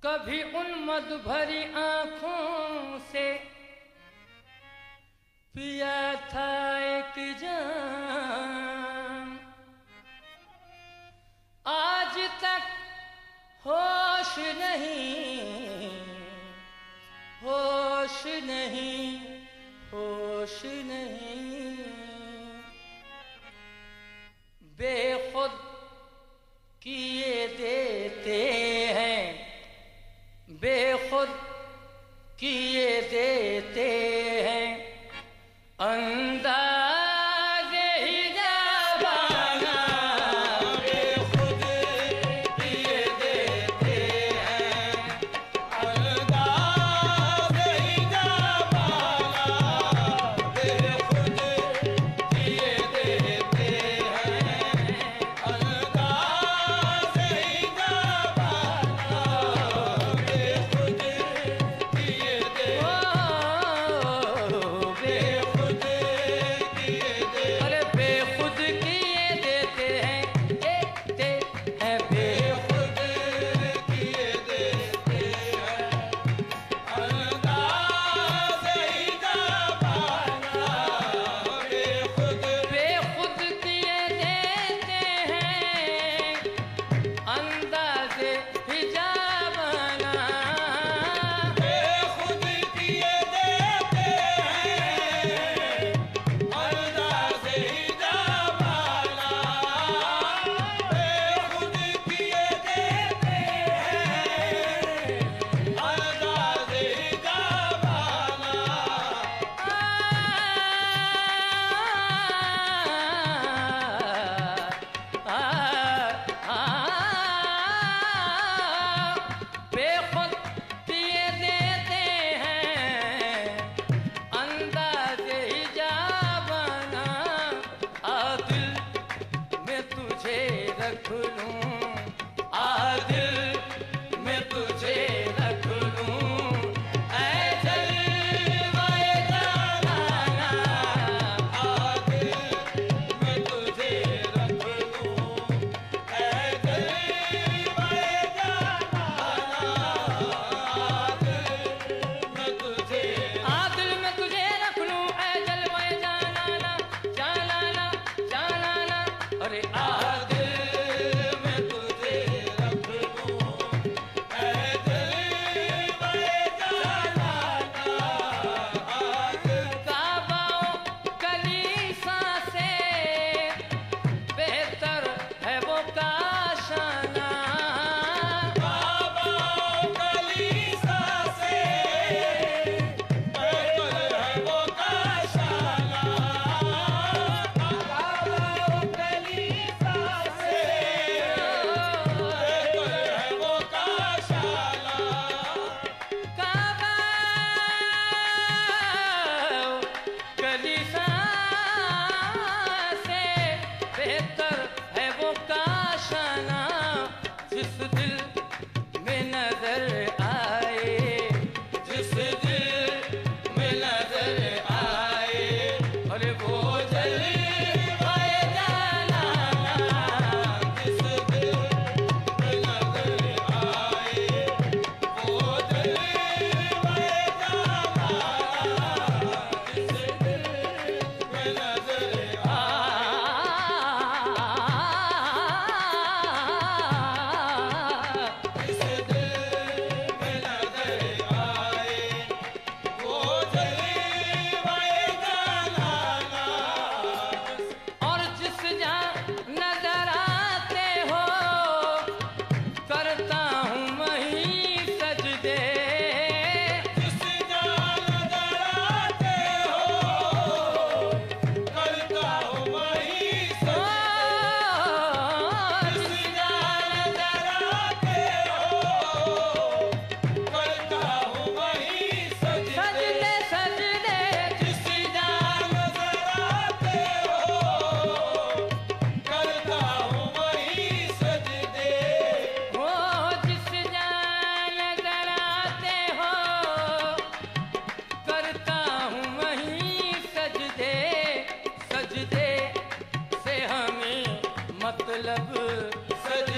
कभी उन मधु भरी आंखों से पिया था एक जाम, आज तक होश नहीं, होश नहीं, होश नहीं। बेखुद किए देते हैं, बेखुद किए देते हैं अंदाज़े ही जाबाना, बेखुद किए देते हैं अंदाज़े ही जाबाना, बेखुद किए देते हैं अंदाज़े ही जाबाना, बेखुद किए देते रख लूं, आ दिल में तुझे रख लूं, ऐ जलवाए जाना, आ दिल में तुझे रख लूं, ऐ जलवाए जाना, आ दिल में तुझे रख लूं, ऐ जलवाए जाना, जाना, जाना, अरे आ मतलब सज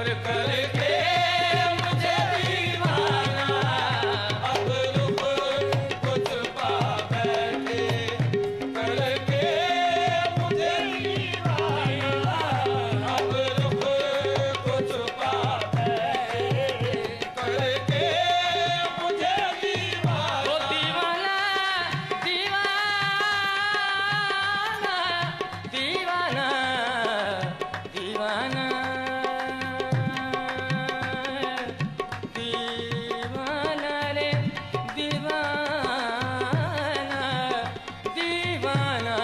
और करके मुझे दीवाना, अब रुख कुछ पा बैठे, करके मुझे दीवाना, अब रुख कुछ पा बैठे, करके मुझे दीवाना। ओ दीवाना दीवाना दीवाना दीवाना दीवाना रे दीवाना दीवाना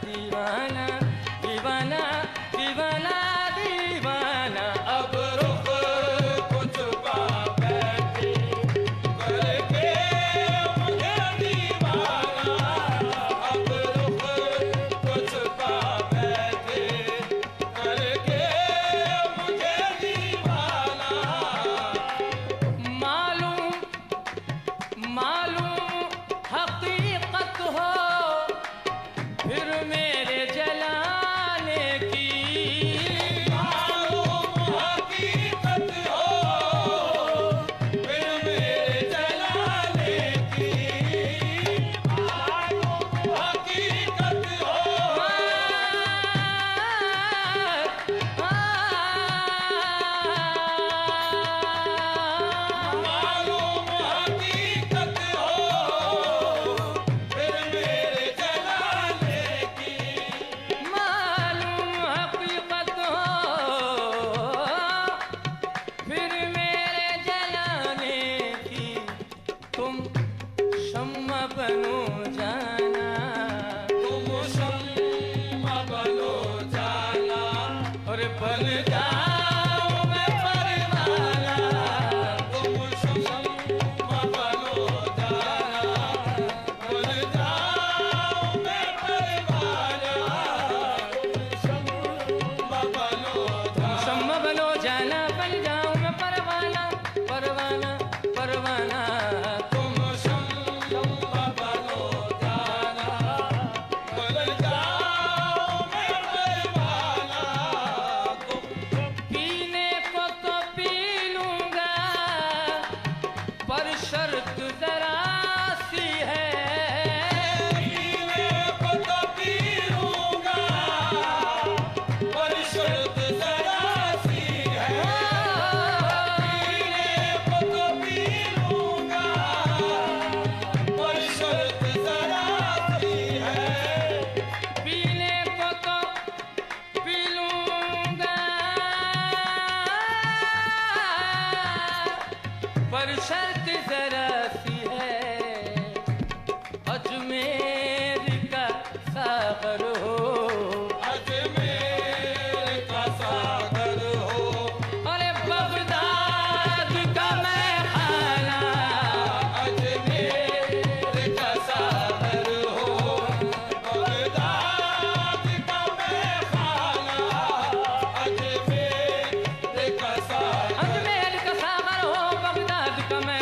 दीवाना दीवाना दीवाना दीवाना अब रुख कुछ पा बैठे, करके मुझे दीवाना, अब रुख कुछ पा बैठे, करके मुझे दीवाना। मालूम मालूम हकीकत हो फिर मेरे जलाने की, मालूम हकीकत हो फिर मेरे जलाने की, मालूम हकीकत हो, मालूम हकीकत हो फिर मेरे जलाने की, मालूम हकीकत हो फिर मेरे जलाने की, तुम शम्मा बनो जाना, तुम शम्मा बनो जाना, और बन जाओ मैं परवाना, तुम शम्मा बनो जाना, बन जाओ मैं परवाना, तुम शम्मा बनो जाना। शम्मा बनो जाना, बन जाऊं मैं परवाना परवाना परवाना, तुम शम्मा बनो जाना, बन जाओ मैं परवाना, तुम पीने को तो पी लूंगा पर शर्त जरा सी है, पीने को तो पी लूंगा, पर शर्त जरा सी है। पीने को तो पी लूंगा, पर शर्त जरा सी है। पीने को तो पी लूंगा पर शर्त जरा सी है, अजमेर का सागर हो, अजमेर का सागर हो, अरे बगदाद का मैं खाना, अजमेर का सागर हो, बगदाद का मैं खाना, अजमेर का सागर, अजमेर का सागर हो बगदाद का मैं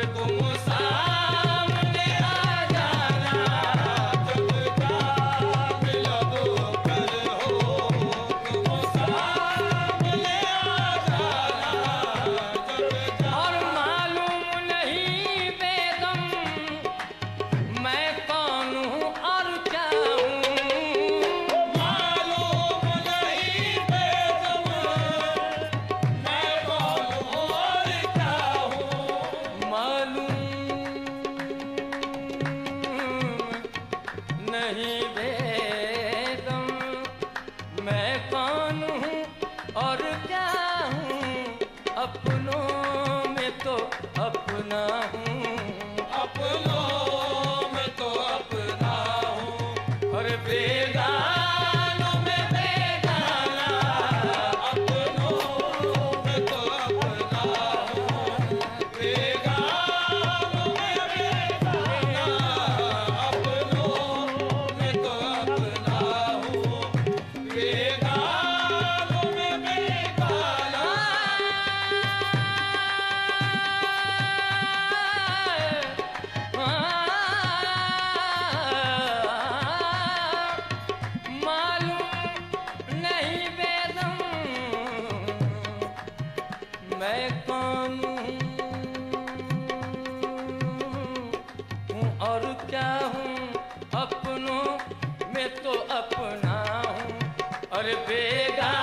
और तुम सामने आ जाना, जब जाग लब पर हो, तुम सामने आ जाना, जब और मालूम नहीं बेदम मैं कौन हूँ और क्या हूँ। मालूम नहीं बेदम मैं कौन हूँ और क्या हूँ। मालूम नहीं बेदम मैं कौन हूँ और क्या हूँ। अपनों में तो अपना हूँ, अपनों में तो अपना हूँ, और बेगानों में बेगाना। अपनों में तो अपना हूँ, बेगानों में बेगाना, अपनों में तो अपना हूँ, बेगानों में बेगाना। मालूम नहीं बेदम मैं कौन हूँ और क्या हूँ। अपनों में तो अपना हूँ और बेगानों